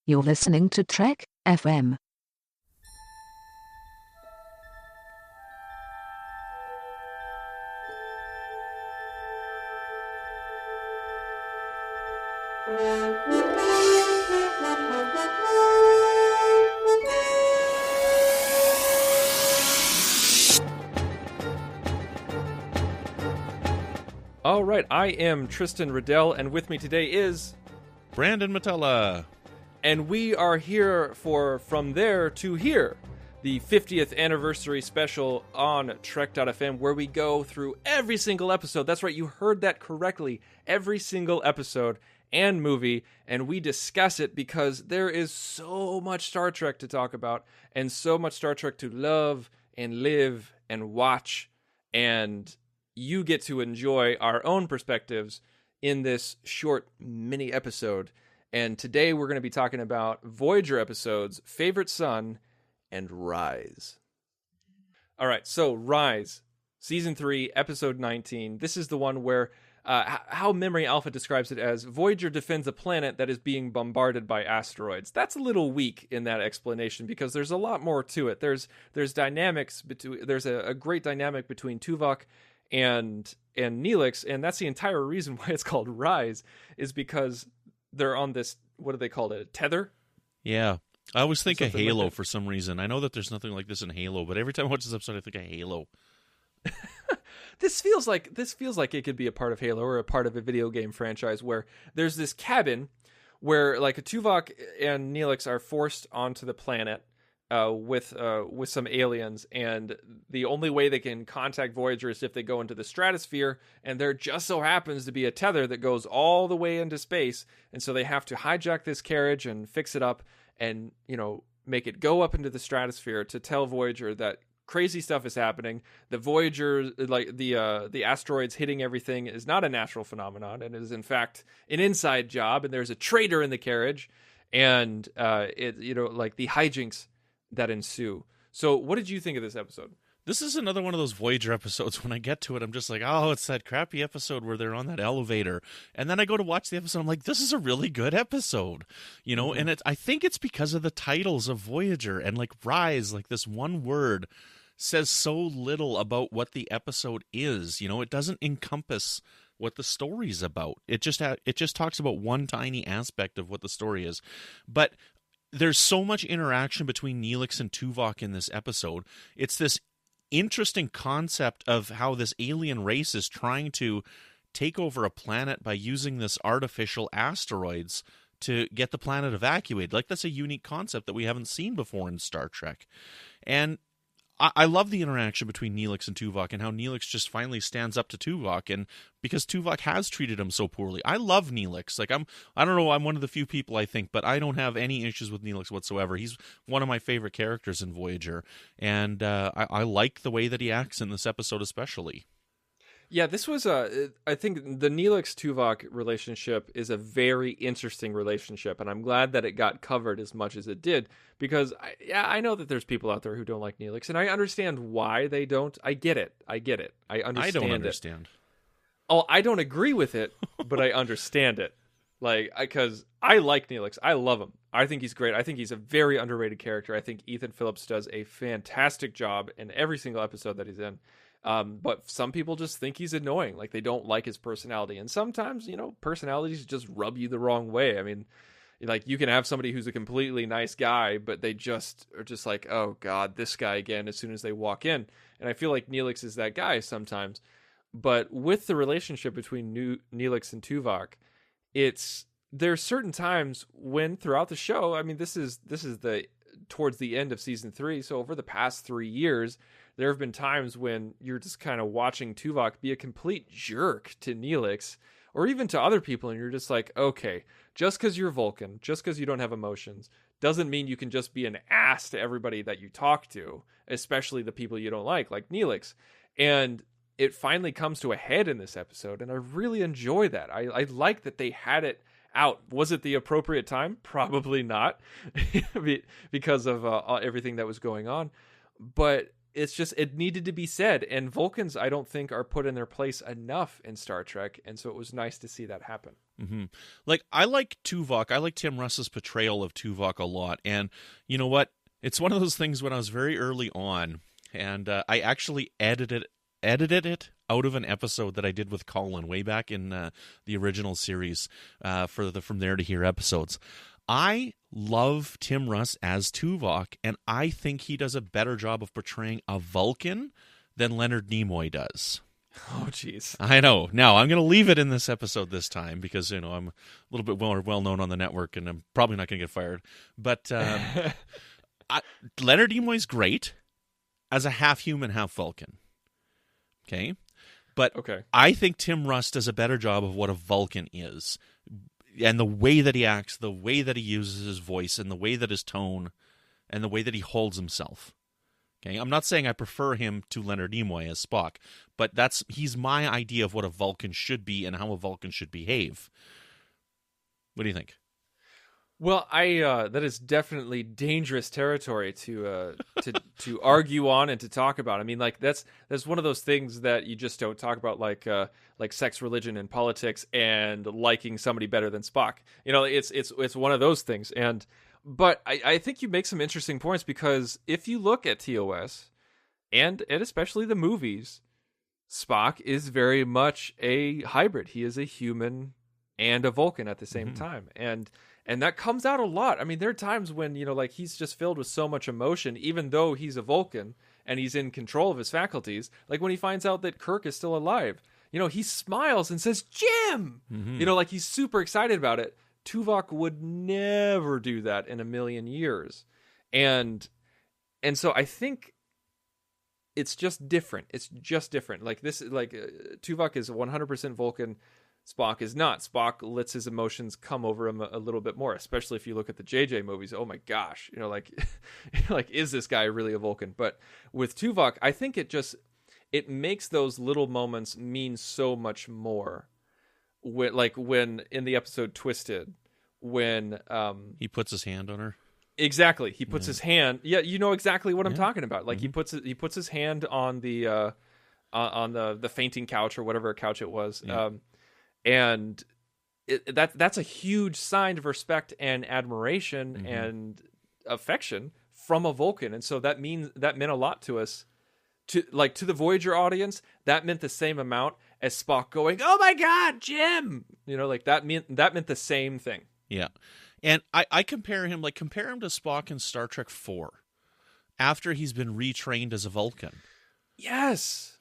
You're listening to Trek FM. All right, I am Tristan Riddell, and with me today is Brandon-Mutala. And we are here for From There to Here, the 50th anniversary special on Trek.fm, where we go through every single episode. That's right, you heard that correctly. Every single episode and movie, and we discuss it because there is so much Star Trek to talk about, and so much Star Trek to love and live and watch, and you get to enjoy our own perspectives in this short mini episode. And today we're going to be talking about Voyager episodes, Favorite Son, and Rise. All right, so Rise, Season 3, Episode 19. This is the one where, how Memory Alpha describes it as, Voyager defends a planet that is being bombarded by asteroids. That's a little weak in that explanation because there's a lot more to it. There's dynamics between, there's a great dynamic between Tuvok and Neelix, and that's the entire reason why it's called Rise, is because they're on this, what do they call it, a tether? Yeah. I always think of Halo like for some reason. I know that there's nothing like this in Halo, but every time I watch this episode, I think of Halo. This feels like it could be a part of Halo or a part of a video game franchise where there's this cabin where like a Tuvok and Neelix are forced onto the planet with some aliens, and the only way they can contact Voyager is if they go into the stratosphere, and there just so happens to be a tether that goes all the way into space, and so they have to hijack this carriage and fix it up and, you know, make it go up into the stratosphere to tell Voyager that crazy stuff is happening. The Voyager, like the asteroids hitting everything, is not a natural phenomenon and is in fact an inside job, and there's a traitor in the carriage, and like the hijinks that ensue. So what did you think of this episode? This is another one of those Voyager episodes. When I get to it, I'm just like, oh, it's that crappy episode where they're on that elevator. And then I go to watch the episode, I'm like, this is a really good episode. You know, and I think it's because of the titles of Voyager and like Rise, like this one word says so little about what the episode is. You know, it doesn't encompass what the story's about. It just talks about one tiny aspect of what the story is. But there's so much interaction between Neelix and Tuvok in this episode. It's this interesting concept of how this alien race is trying to take over a planet by using this artificial asteroids to get the planet evacuated. Like, that's a unique concept that we haven't seen before in Star Trek. And I love the interaction between Neelix and Tuvok and how Neelix just finally stands up to Tuvok, and because Tuvok has treated him so poorly. I love Neelix. Like, I don't know, I'm one of the few people, I think, but I don't have any issues with Neelix whatsoever. He's one of my favorite characters in Voyager, and I like the way that he acts in this episode especially. Yeah, this was I think the Neelix-Tuvok relationship is a very interesting relationship, and I'm glad that it got covered as much as it did, because I know that there's people out there who don't like Neelix, and I understand why they don't. I get it. I understand I don't understand. Oh, I don't agree with it, but I understand it. Like, because I like Neelix. I love him. I think he's great. I think he's a very underrated character. I think Ethan Phillips does a fantastic job in every single episode that he's in. But some people just think he's annoying. Like, they don't like his personality. And sometimes, you know, personalities just rub you the wrong way. I mean, like, you can have somebody who's a completely nice guy, but they just are just like, oh God, this guy again, as soon as they walk in. And I feel like Neelix is that guy sometimes. But with the relationship between Neelix and Tuvok, there's certain times when throughout the show, I mean, this is towards the end of season 3. So over the past 3 years, there have been times when you're just kind of watching Tuvok be a complete jerk to Neelix, or even to other people, and you're just like, okay, just because you're Vulcan, just because you don't have emotions, doesn't mean you can just be an ass to everybody that you talk to, especially the people you don't like Neelix. And it finally comes to a head in this episode, and I really enjoy that. I like that they had it out. Was it the appropriate time? Probably not, because of everything that was going on. But it's just, it needed to be said. And Vulcans, I don't think, are put in their place enough in Star Trek, and so it was nice to see that happen. Mm-hmm. Like, I like Tuvok. I like Tim Russ's portrayal of Tuvok a lot. And you know what? It's one of those things when I was very early on, and I actually edited it out of an episode that I did with Colin way back in the original series for the From There to Here episodes. I love Tim Russ as Tuvok, and I think he does a better job of portraying a Vulcan than Leonard Nimoy does. Oh, jeez. I know. Now, I'm going to leave it in this episode this time because, I'm a little bit more well-known on the network, and I'm probably not going to get fired. But Leonard Nimoy's great as a half-human, half-Vulcan. Okay? But okay. I think Tim Russ does a better job of what a Vulcan is. And the way that he acts, the way that he uses his voice, and the way that his tone, and the way that he holds himself. Okay, I'm not saying I prefer him to Leonard Nimoy as Spock, but he's my idea of what a Vulcan should be and how a Vulcan should behave. What do you think? Well, that is definitely dangerous territory to argue on and to talk about. I mean, like that's one of those things that you just don't talk about, like sex, religion, and politics, and liking somebody better than Spock. It's one of those things. But I think you make some interesting points, because if you look at TOS and especially the movies, Spock is very much a hybrid. He is a human and a Vulcan at the same time. And that comes out a lot. I mean, there are times when, he's just filled with so much emotion, even though he's a Vulcan and he's in control of his faculties. Like when he finds out that Kirk is still alive, he smiles and says, "Jim!" Like he's super excited about it. Tuvok would never do that in a million years. And so I think it's just different. It's just different. Like Tuvok is 100% Vulcan. Spock is not. Spock lets his emotions come over him a little bit more, especially if you look at the JJ movies. Oh my gosh. Is this guy really a Vulcan? But with Tuvok, I think it makes those little moments mean so much more. When in the episode Twisted, when he puts his hand on her. Exactly, he puts his hand. Yeah, you know exactly what I'm talking about. Like he puts his hand on the fainting couch or whatever couch it was, and that's a huge sign of respect and admiration and affection from a Vulcan, and so that meant a lot to us. To the Voyager audience, that meant the same amount as Spock going, "Oh my God, Jim!" That meant the same thing. Yeah, and I compare him to Spock in Star Trek 4, after he's been retrained as a Vulcan. Yes,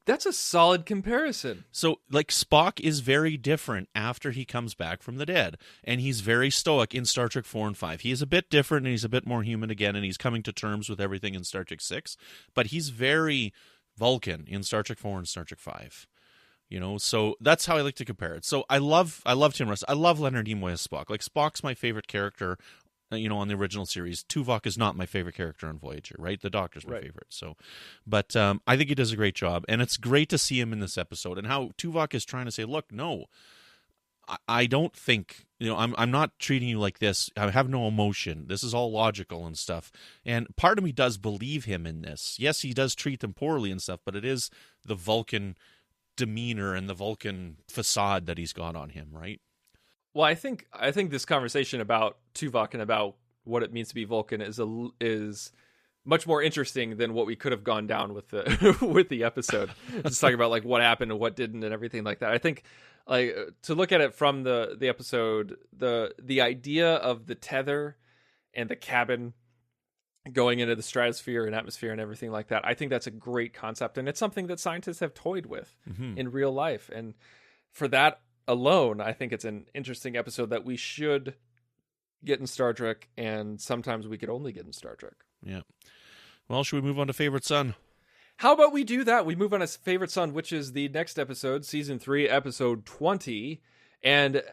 that's a solid comparison. So, Spock is very different after he comes back from the dead, and he's very stoic in Star Trek 4 and 5. He is a bit different, and he's a bit more human again, and he's coming to terms with everything in Star Trek 6, but he's very Vulcan in Star Trek 4 and Star Trek 5. So that's how I like to compare it. So I love Tim Russ. I love Leonard Nimoy as Spock. Spock's my favorite character, on the original series. Tuvok is not my favorite character on Voyager, right? The Doctor's my favorite. So, but I think he does a great job, and it's great to see him in this episode, and how Tuvok is trying to say, "Look, no, I don't think I'm not treating you like this. I have no emotion. This is all logical and stuff." And part of me does believe him in this. Yes, he does treat them poorly and stuff, but it is the Vulcan demeanor and the Vulcan facade that he's got on him, right? Well, I think this conversation about Tuvok and about what it means to be Vulcan is much more interesting than what we could have gone down with the with the episode. Just talking about what happened and what didn't and everything like that. I think to look at it from the episode, the idea of the tether and the cabin going into the stratosphere and atmosphere and everything like that, I think that's a great concept, and it's something that scientists have toyed with in real life. And for that alone, I think it's an interesting episode that we should get in Star Trek, and sometimes we could only get in Star Trek. Yeah. Well, should we move on to Favorite Son? How about we do that? We move on to Favorite Son, which is the next episode, Season 3, Episode 20. And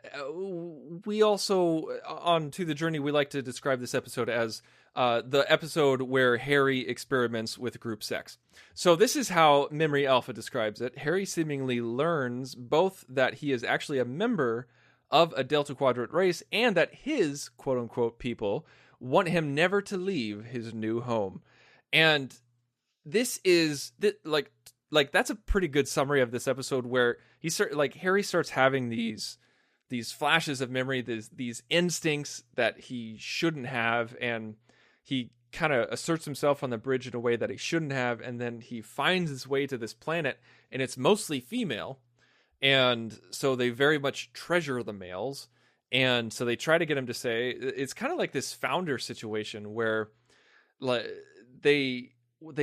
we also, on To the Journey, we like to describe this episode as the episode where Harry experiments with group sex. So this is how Memory Alpha describes it. Harry seemingly learns both that he is actually a member of a Delta Quadrant race and that his quote-unquote people want him never to leave his new home. And this is that's a pretty good summary of this episode, where Harry starts having these these flashes of memory, these instincts that he shouldn't have, and he kind of asserts himself on the bridge in a way that he shouldn't have, and then he finds his way to this planet, and it's mostly female, and so they very much treasure the males, and so they try to get him to say, it's kind of like this founder situation where like they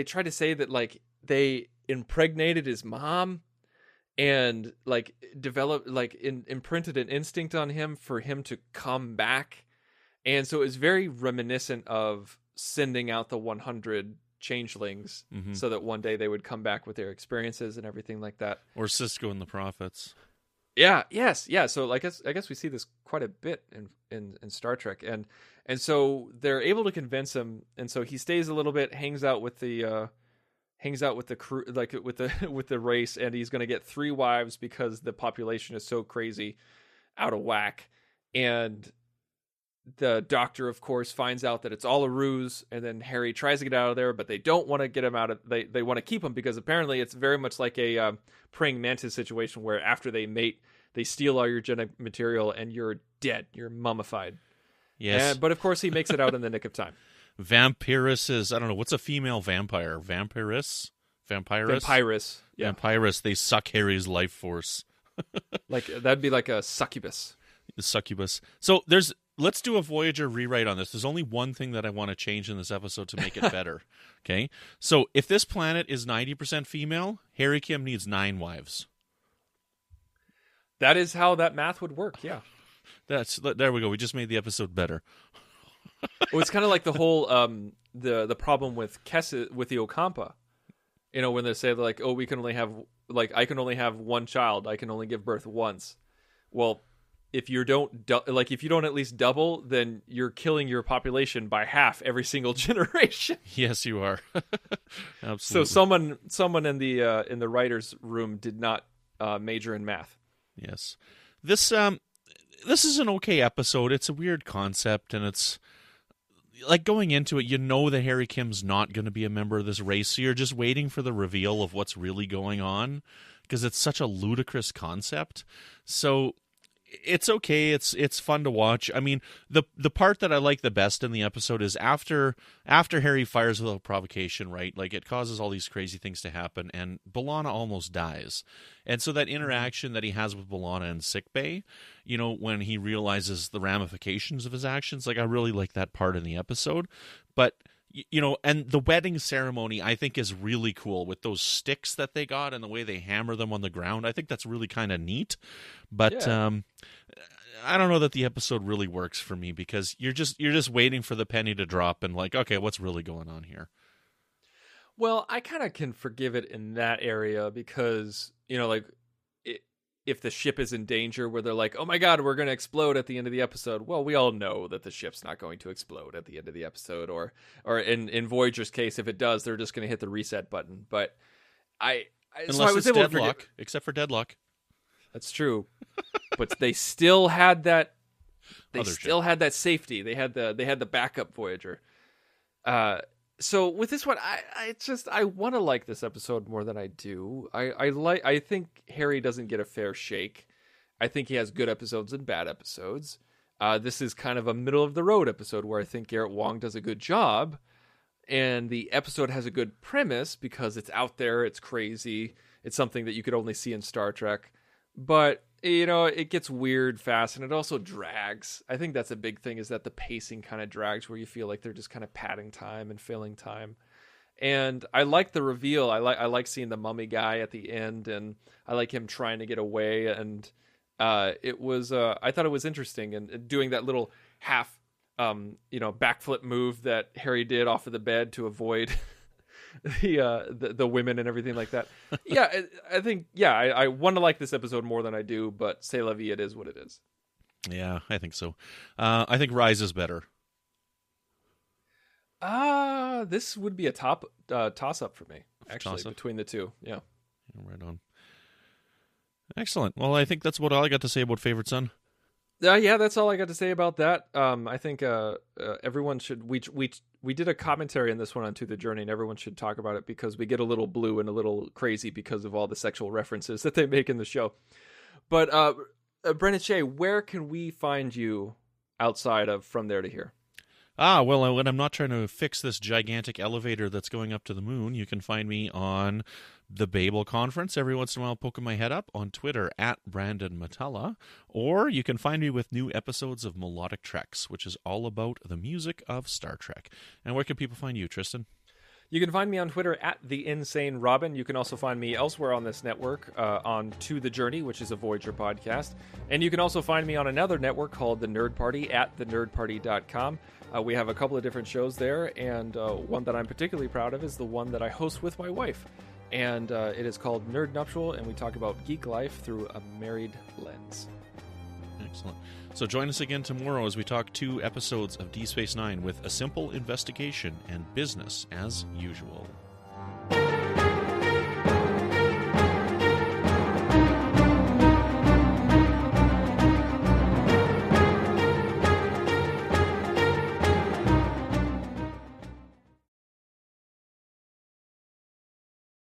try to say that like they impregnated his mom and like developed like imprinted an instinct on him for him to come back, and so it's very reminiscent of sending out the 100 changelings so that one day they would come back with their experiences and everything like that. Or Cisco and the Prophets. Yeah. So I guess we see this quite a bit in Star Trek, and so they're able to convince him, and so he stays a little bit, hangs out with the crew, like with the race, and he's going to get 3 wives because the population is so crazy out of whack. And the doctor, of course, finds out that it's all a ruse, and then Harry tries to get out of there, but they don't want to get him out of. They want to keep him because apparently it's very much like a praying mantis situation where after they mate, they steal all your genetic material and you're dead, you're mummified. Yes, but of course he makes it out in the nick of time. Vampiruses, I don't know, what's a female vampire? Vampirus? Vampirus. Yeah. Vampirus, they suck Harry's life force. Like that'd be like a succubus. The succubus. So let's do a Voyager rewrite on this. There's only one thing that I want to change in this episode to make it better. Okay? So if this planet is 90% female, Harry Kim needs 9 wives. That is how that math would work, yeah. There we go. We just made the episode better. Well, it's kind of like the whole the problem with with the Okampa. You know, when they say like, "Oh, we can only have I can only have one child. I can only give birth once." Well, if you don't if you don't at least double, then you're killing your population by half every single generation. Yes, you are. Absolutely. So someone in the writers' room did not major in math. Yes. This is an okay episode. It's a weird concept, and it's like going into it, you know that Harry Kim's not going to be a member of this race, so you're just waiting for the reveal of what's really going on because it's such a ludicrous concept. So it's okay. It's fun to watch. I mean, the part that I like the best in the episode is after Harry fires without provocation, right? Like it causes all these crazy things to happen, and B'Elanna almost dies. And so that interaction that he has with B'Elanna in sickbay, you know, when he realizes the ramifications of his actions, like I really like that part in the episode. But you know, and the wedding ceremony I think is really cool with those sticks that they got and the way they hammer them on the ground. I think that's really kind of neat. But yeah. I don't know that the episode really works for me because you're just waiting for the penny to drop and like, okay, what's really going on here? Well, I kind of can forgive it in that area because, you know, like if the ship is in danger where they're like, oh my God, we're going to explode at the end of the episode. Well, we all know that the ship's not going to explode at the end of the episode, or in Voyager's case, if it does, they're just going to hit the reset button. But unless it's deadlock, except for deadlock. That's true. But they still had that. They Other still ship. had that safety. They had the backup Voyager. So with this one, I want to like this episode more than I do. I think Harry doesn't get a fair shake. I think he has good episodes and bad episodes. This is kind of a middle of the road episode where I think Garrett Wang does a good job, and the episode has a good premise because it's out there, it's crazy, it's something that you could only see in Star Trek. But you know, it gets weird fast, and it also drags. I think that's a big thing, is that the pacing kind of drags where you feel like they're just kind of padding time and filling time. And I like the reveal. I like seeing the mummy guy at the end, and I like him trying to get away. And it was I thought it was interesting, and doing that little half backflip move that Harry did off of the bed to avoid the women and everything like that. Yeah, I think I want to like this episode more than I do, but c'est la vie, it is what it is. Yeah, I think so. I think Rise is better. This would be a toss up for me, actually, Toss-up? between the two. Yeah. Right on. Excellent. Well, I think that's what all I got to say about Favorite Son. Yeah, that's all I got to say about that. I think everyone should. We did a commentary on this one on To the Journey, and everyone should talk about it because we get a little blue and a little crazy because of all the sexual references that they make in the show. But Brandon-Shea, where can we find you outside of From There to Here? Well, when I'm not trying to fix this gigantic elevator that's going up to the moon, you can find me on the Babel Conference. Every once in a while, poking my head up on Twitter at Brandon-Mutala. Or you can find me with new episodes of Melodic Treks, which is all about the music of Star Trek. And where can people find you, Tristan? You can find me on Twitter at The Insane Robin. You can also find me elsewhere on this network on To The Journey, which is a Voyager podcast. And you can also find me on another network called The Nerd Party at thenerdparty.com. We have a couple of different shows there, and one that I'm particularly proud of is the one that I host with my wife. And it is called Nerd Nuptial, and we talk about geek life through a married lens. Excellent. So join us again tomorrow as we talk 2 episodes of Deep Space Nine with A Simple Investigation and Business as Usual.